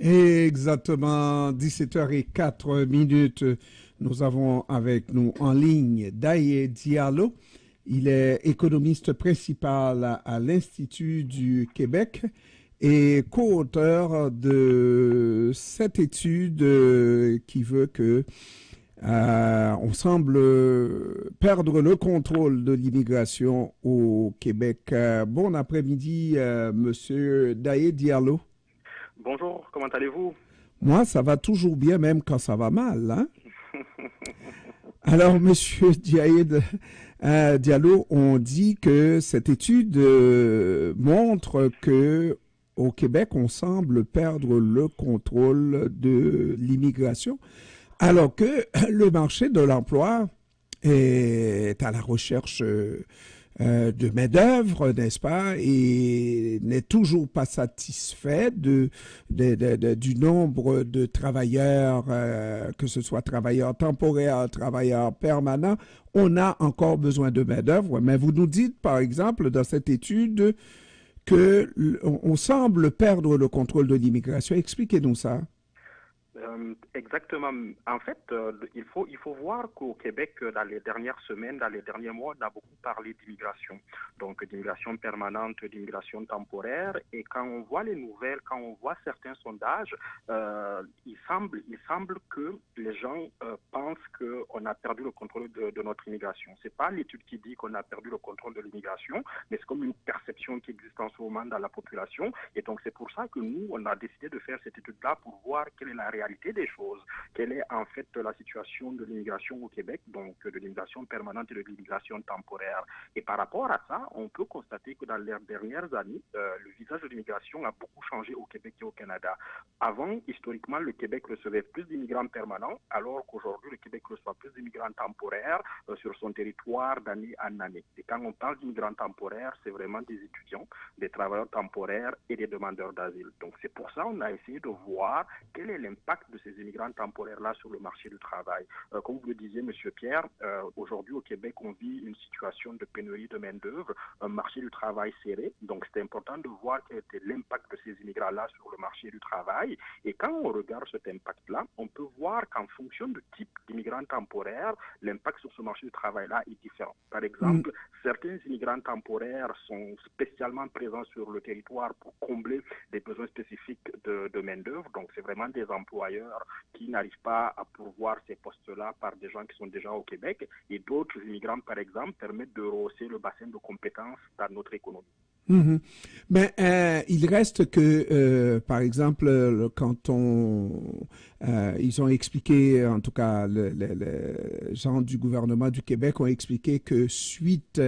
Exactement, 17h04. Nous avons avec nous en ligne Daye Diallo. Il est économiste principal à l'Institut du Québec et co-auteur de cette étude qui veut que on semble perdre le contrôle de l'immigration au Québec. Bon après-midi, Monsieur Daye Diallo. Bonjour, comment allez-vous? Moi, ça va toujours bien, même quand ça va mal, hein? Alors, Monsieur Diallo, on dit que cette étude montre que au Québec, on semble perdre le contrôle de l'immigration, alors que le marché de l'emploi est à la recherche de main-d'œuvre, n'est-ce pas, et n'est toujours pas satisfait du nombre de travailleurs, que ce soit travailleurs temporaires, travailleurs permanents. On a encore besoin de main-d'œuvre, mais vous nous dites, par exemple, dans cette étude, que on semble perdre le contrôle de l'immigration. Expliquez-nous ça. Exactement. En fait, il faut voir qu'au Québec, dans les dernières semaines, dans les derniers mois, on a beaucoup parlé d'immigration. Donc, d'immigration permanente, d'immigration temporaire. Et quand on voit les nouvelles, quand on voit certains sondages, il semble que les gens pensent qu'on a perdu le contrôle de notre immigration. C'est pas l'étude qui dit qu'on a perdu le contrôle de l'immigration, mais c'est comme une perception qui existe en ce moment dans la population. Et donc, c'est pour ça que nous, on a décidé de faire cette étude-là pour voir quelle est la réalité des choses, quelle est en fait la situation de l'immigration au Québec, donc de l'immigration permanente et de l'immigration temporaire. Et par rapport à ça, on peut constater que dans les dernières années, le visage de l'immigration a beaucoup changé au Québec et au Canada. Avant, historiquement, le Québec recevait plus d'immigrants permanents, alors qu'aujourd'hui, le Québec reçoit plus d'immigrants temporaires sur son territoire d'année en année. Et quand on parle d'immigrants temporaires, c'est vraiment des étudiants, des travailleurs temporaires et des demandeurs d'asile. Donc c'est pour ça qu'on a essayé de voir quel est l'impact de ces immigrants temporaires-là sur le marché du travail. Comme vous le disiez, M. Pierre, aujourd'hui au Québec, on vit une situation de pénurie de main-d'œuvre, un marché du travail serré. Donc c'est important de voir quel était l'impact de ces immigrants-là sur le marché du travail. Et quand on regarde cet impact-là, on peut voir qu'en fonction du type d'immigrants temporaires, l'impact sur ce marché du travail-là est différent. Par exemple, certains immigrants temporaires sont spécialement présents sur le territoire pour combler des besoins spécifiques de main-d'œuvre. Donc, c'est vraiment des employeurs qui n'arrivent pas à pourvoir ces postes-là par des gens qui sont déjà au Québec. Et d'autres immigrants, par exemple, permettent de rehausser le bassin de compétences dans notre économie. Mm-hmm. Mais il reste que, par exemple, quand ils ont expliqué, en tout cas, les gens du gouvernement du Québec ont expliqué que suite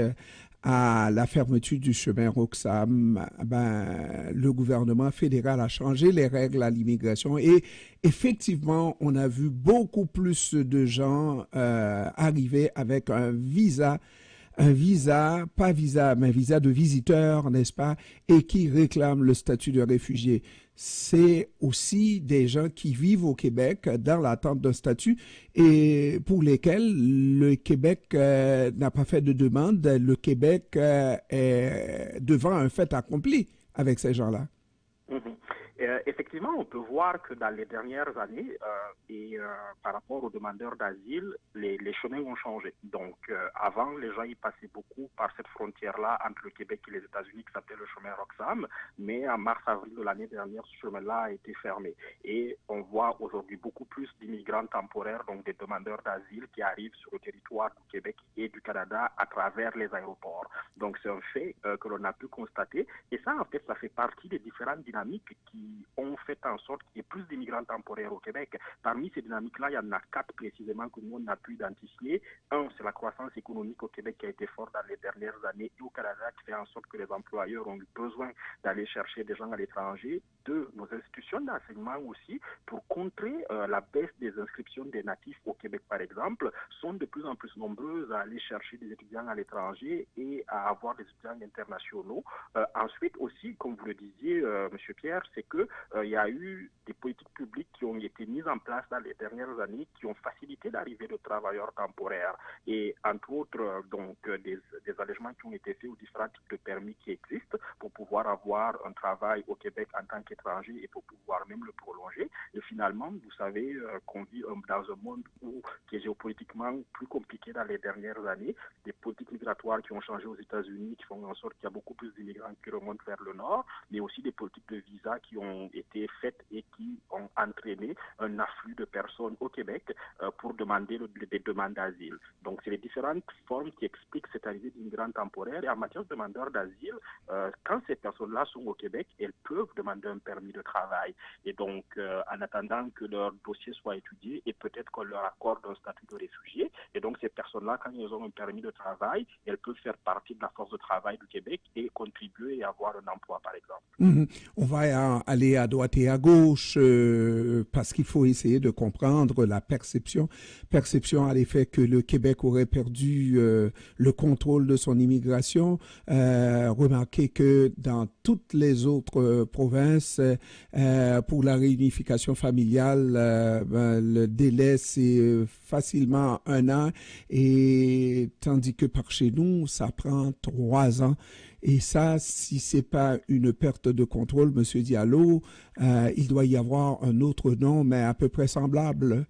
à la fermeture du chemin Roxham, ben, le gouvernement fédéral a changé les règles à l'immigration et effectivement, on a vu beaucoup plus de gens arriver avec un visa, pas visa, mais visa de visiteur, n'est-ce pas, et qui réclament le statut de réfugié. C'est aussi des gens qui vivent au Québec dans l'attente d'un statut et pour lesquels le Québec n'a pas fait de demande. Le Québec est devant un fait accompli avec ces gens-là. Mm-hmm. Effectivement, on peut voir que dans les dernières années, par rapport aux demandeurs d'asile, les chemins ont changé. Donc, avant, les gens y passaient beaucoup par cette frontière-là entre le Québec et les États-Unis qui s'appelait le chemin Roxham. Mais en mars-avril de l'année dernière, ce chemin-là a été fermé. Et on voit aujourd'hui beaucoup plus d'immigrants temporaires, donc des demandeurs d'asile qui arrivent sur le territoire du Québec et du Canada à travers les aéroports. Donc, c'est un fait que l'on a pu constater. Et ça, en fait, ça fait partie des différentes dynamiques qui ont fait en sorte qu'il y ait plus d'immigrants temporaires au Québec. Parmi ces dynamiques-là, il y en a 4 précisément que nous, on a pu identifier. Un, c'est la croissance économique au Québec qui a été forte dans les dernières années et au Canada qui fait en sorte que les employeurs ont eu besoin d'aller chercher des gens à l'étranger. Deux, nos institutions d'enseignement aussi, pour contrer la baisse des inscriptions des natifs au Québec, par exemple, sont de plus en plus nombreuses à aller chercher des étudiants à l'étranger et à avoir des étudiants internationaux. Ensuite aussi, comme vous le disiez, M. Pierre, c'est que que il y a eu des politiques publiques qui ont été mises en place dans les dernières années qui ont facilité l'arrivée de travailleurs temporaires et entre autres des allègements qui ont été faits aux différents types de permis qui existent pour pouvoir avoir un travail au Québec en tant qu'étranger et pour pouvoir même le prolonger. Et finalement, vous savez qu'on vit dans un monde qui est géopolitiquement plus compliqué dans les dernières années, des politiques migratoires qui ont changé aux États-Unis, qui font en sorte qu'il y a beaucoup plus d'immigrants qui remontent vers le nord, mais aussi des politiques de visa qui ont été faites et qui ont entraîné un afflux de personnes au Québec pour demander des demandes d'asile. Donc, c'est les différentes formes qui expliquent cette arrivée d'immigrants temporaires. Et en matière de demandeurs d'asile, quand ces personnes-là sont au Québec, elles peuvent demander un permis de travail. Et donc, en attendant que leur dossier soit étudié et peut-être qu'on leur accorde un statut de réfugié. Et donc, ces personnes-là, quand elles ont un permis de travail, elles peuvent faire partie de la force de travail du Québec et contribuer et avoir un emploi, par exemple. On va aller à droite et à gauche parce qu'il faut essayer de comprendre la perception à l'effet que le Québec aurait perdu le contrôle de son immigration. Remarquez que dans toutes les autres provinces, pour la réunification familiale, le délai c'est facilement 1 an, et tandis que par chez nous, ça prend 3 ans. Et ça, si c'est pas une perte de contrôle, Monsieur Diallo, il doit y avoir un autre nom, mais à peu près semblable.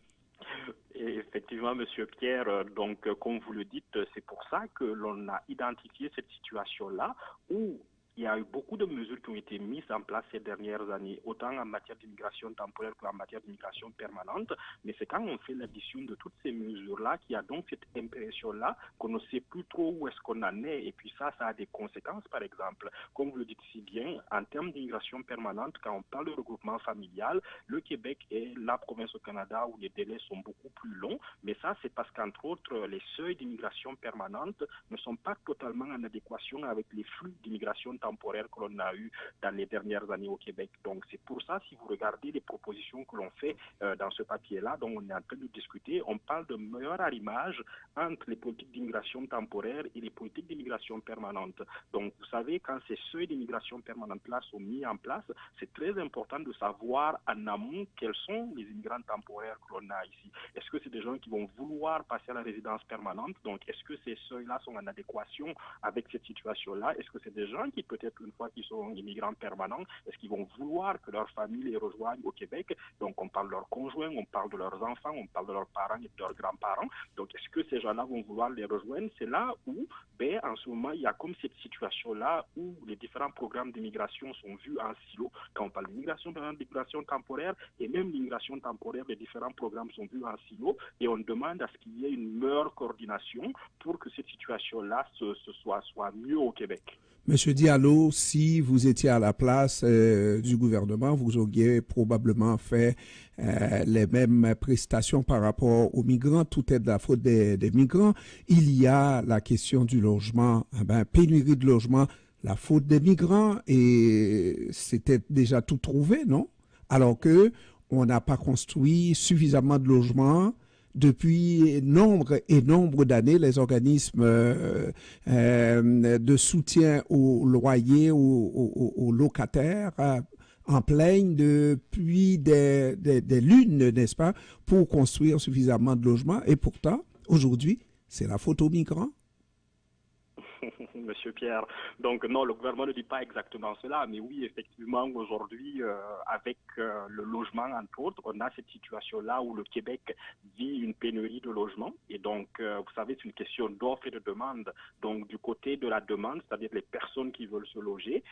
Et effectivement, Monsieur Pierre, donc comme vous le dites, c'est pour ça que l'on a identifié cette situation-là où il y a eu beaucoup de mesures qui ont été mises en place ces dernières années, autant en matière d'immigration temporaire qu'en matière d'immigration permanente. Mais c'est quand on fait l'addition de toutes ces mesures-là qu'il y a donc cette impression-là qu'on ne sait plus trop où est-ce qu'on en est. Et puis ça a des conséquences, par exemple. Comme vous le dites si bien, en termes d'immigration permanente, quand on parle de regroupement familial, le Québec est la province au Canada où les délais sont beaucoup plus longs. Mais ça, c'est parce qu'entre autres, les seuils d'immigration permanente ne sont pas totalement en adéquation avec les flux d'immigration temporaire que l'on a eu dans les dernières années au Québec. Donc c'est pour ça, si vous regardez les propositions que l'on fait dans ce papier-là, dont on est en train de discuter, on parle de meilleur arrimage entre les politiques d'immigration temporaire et les politiques d'immigration permanente. Donc vous savez, quand ces seuils d'immigration permanente-là sont mis en place, c'est très important de savoir en amont quels sont les immigrants temporaires que l'on a ici. Est-ce que c'est des gens qui vont vouloir passer à la résidence permanente? Donc est-ce que ces seuils-là sont en adéquation avec cette situation-là? Est-ce que c'est des gens qui peut-être une fois qu'ils sont immigrants permanents, est-ce qu'ils vont vouloir que leur famille les rejoigne au Québec? Donc on parle de leurs conjoints, on parle de leurs enfants, on parle de leurs parents et de leurs grands-parents. Donc est-ce que ces gens-là vont vouloir les rejoindre? C'est là où, en ce moment, il y a comme cette situation-là où les différents programmes d'immigration sont vus en silo. Quand on parle d'immigration permanente, d'immigration temporaire et même l'immigration temporaire, les différents programmes sont vus en silo et on demande à ce qu'il y ait une meilleure coordination pour que cette situation-là soit mieux au Québec. Monsieur Diallo, si vous étiez à la place du gouvernement, vous auriez probablement fait les mêmes prestations par rapport aux migrants. Tout est de la faute des migrants. Il y a la question du logement, pénurie de logement, la faute des migrants, et c'était déjà tout trouvé, non? Alors que on n'a pas construit suffisamment de logements. Depuis nombre et nombre d'années, les organismes de soutien aux loyers, aux locataires, en plaignent depuis des lunes, n'est-ce pas, pour construire suffisamment de logements. Et pourtant, aujourd'hui, c'est la faute aux migrants. Monsieur Pierre. Donc non, le gouvernement ne dit pas exactement cela, mais oui, effectivement, aujourd'hui, avec le logement, entre autres, on a cette situation-là où le Québec vit une pénurie de logements. Et donc, vous savez, c'est une question d'offre et de demande. Donc, du côté de la demande, c'est-à-dire les personnes qui veulent se loger,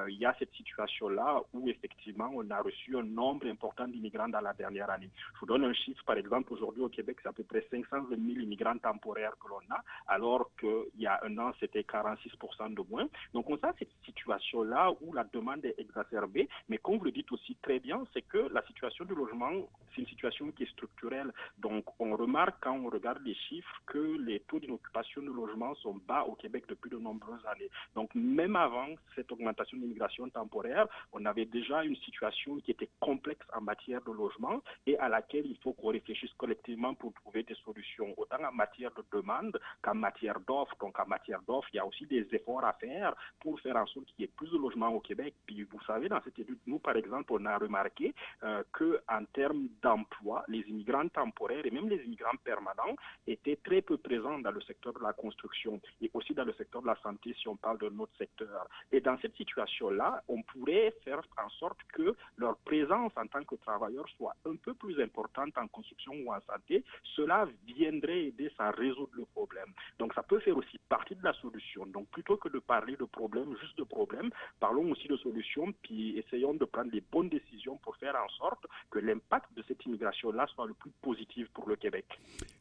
il y a cette situation-là où, effectivement, on a reçu un nombre important d'immigrants dans la dernière année. Je vous donne un chiffre, par exemple, aujourd'hui au Québec, c'est à peu près 520 000 immigrants temporaires que l'on a, alors qu'il y a un an, c'était 46% de moins. Donc on a cette situation-là où la demande est exacerbée, mais comme vous le dites aussi très bien, c'est que la situation du logement, c'est une situation qui est structurelle. Donc on remarque quand on regarde les chiffres que les taux d'inoccupation de logement sont bas au Québec depuis de nombreuses années. Donc même avant cette augmentation d'immigration temporaire, on avait déjà une situation qui était complexe en matière de logement et à laquelle il faut qu'on réfléchisse collectivement pour trouver des solutions, autant en matière de demande qu'en matière d'offre. Donc en matière d'offre, il y a aussi des efforts à faire pour faire en sorte qu'il y ait plus de logements au Québec. Puis vous savez, dans cette étude, nous, par exemple, on a remarqué qu'en termes d'emploi, les immigrants temporaires et même les immigrants permanents étaient très peu présents dans le secteur de la construction et aussi dans le secteur de la santé, si on parle de notre secteur. Et dans cette situation-là, on pourrait faire en sorte que leur présence en tant que travailleurs soit un peu plus importante en construction ou en santé. Cela viendrait aider à résoudre le problème. Donc ça peut faire aussi partie de la solution. Donc plutôt que de parler de problème, juste de problème, parlons aussi de solutions, puis essayons de prendre les bonnes décisions pour faire en sorte que l'impact de cette immigration-là soit le plus positif pour le Québec.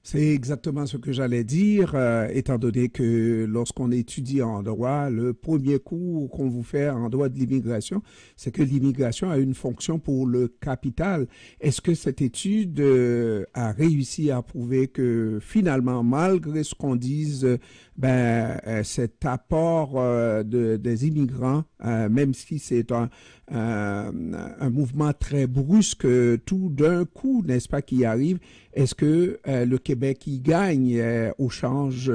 C'est exactement ce que j'allais dire, étant donné que lorsqu'on étudie en droit, le premier cours qu'on vous fait en droit de l'immigration, c'est que l'immigration a une fonction pour le capital. Est-ce que cette étude a réussi à prouver que finalement, malgré ce qu'on dise, cet apport des immigrants, même si c'est un mouvement très brusque, tout d'un coup, n'est-ce pas, qui arrive, est-ce que le Québec y gagne au change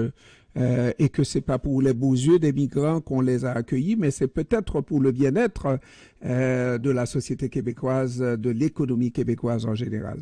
et que c'est pas pour les beaux yeux des migrants qu'on les a accueillis, mais c'est peut-être pour le bien-être de la société québécoise, de l'économie québécoise en général?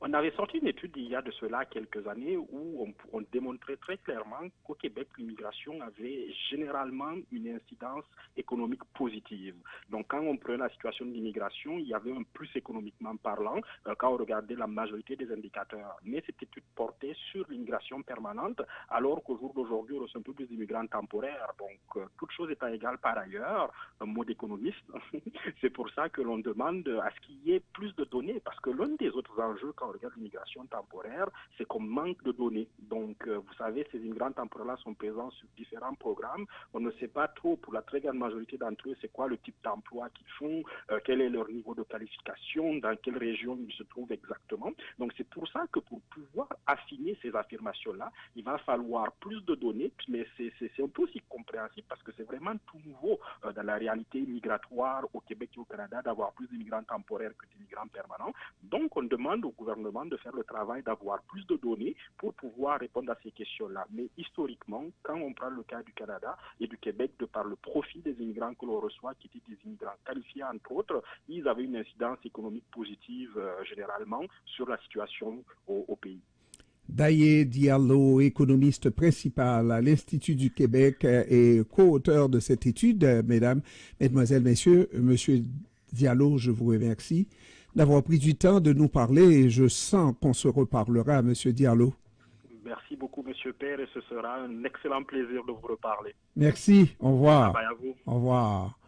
On avait sorti une étude il y a de cela quelques années où on démontrait très clairement qu'au Québec, l'immigration avait généralement une incidence économique positive. Donc quand on prenait la situation de l'immigration, il y avait un plus économiquement parlant quand on regardait la majorité des indicateurs. Mais cette étude portait sur l'immigration permanente, alors qu'au jour d'aujourd'hui, on reçoit un peu plus d'immigrants temporaires. Donc toute chose étant égale par ailleurs, un mot d'économiste, c'est pour ça que l'on demande à ce qu'il y ait plus de données, parce que l'un des autres enjeux quand on regarde l'immigration temporaire, c'est qu'on manque de données. Donc, vous savez, ces immigrants temporaires-là sont présents sur différents programmes. On ne sait pas trop, pour la très grande majorité d'entre eux, c'est quoi le type d'emploi qu'ils font, quel est leur niveau de qualification, dans quelle région ils se trouvent exactement. Donc, c'est pour ça que pour pouvoir affiner ces affirmations-là, il va falloir plus de données, mais c'est un peu aussi compréhensible parce que c'est vraiment tout nouveau dans la réalité migratoire au Québec et au Canada d'avoir plus d'immigrants temporaires que d'immigrants permanents. Donc, on demande au gouvernement de faire le travail d'avoir plus de données pour pouvoir répondre à ces questions-là. Mais historiquement, quand on prend le cas du Canada et du Québec, de par le profit des immigrants que l'on reçoit, qui étaient des immigrants qualifiés entre autres, ils avaient une incidence économique positive généralement sur la situation au pays. Daye Diallo, économiste principal à l'Institut du Québec et co-auteur de cette étude. Mesdames, Mesdemoiselles, Messieurs, Monsieur Diallo, je vous remercie d'avoir pris du temps de nous parler et je sens qu'on se reparlera, Monsieur Diallo. Merci beaucoup, Monsieur Père, et ce sera un excellent plaisir de vous reparler. Merci, au revoir. Bye bye à vous. Au revoir.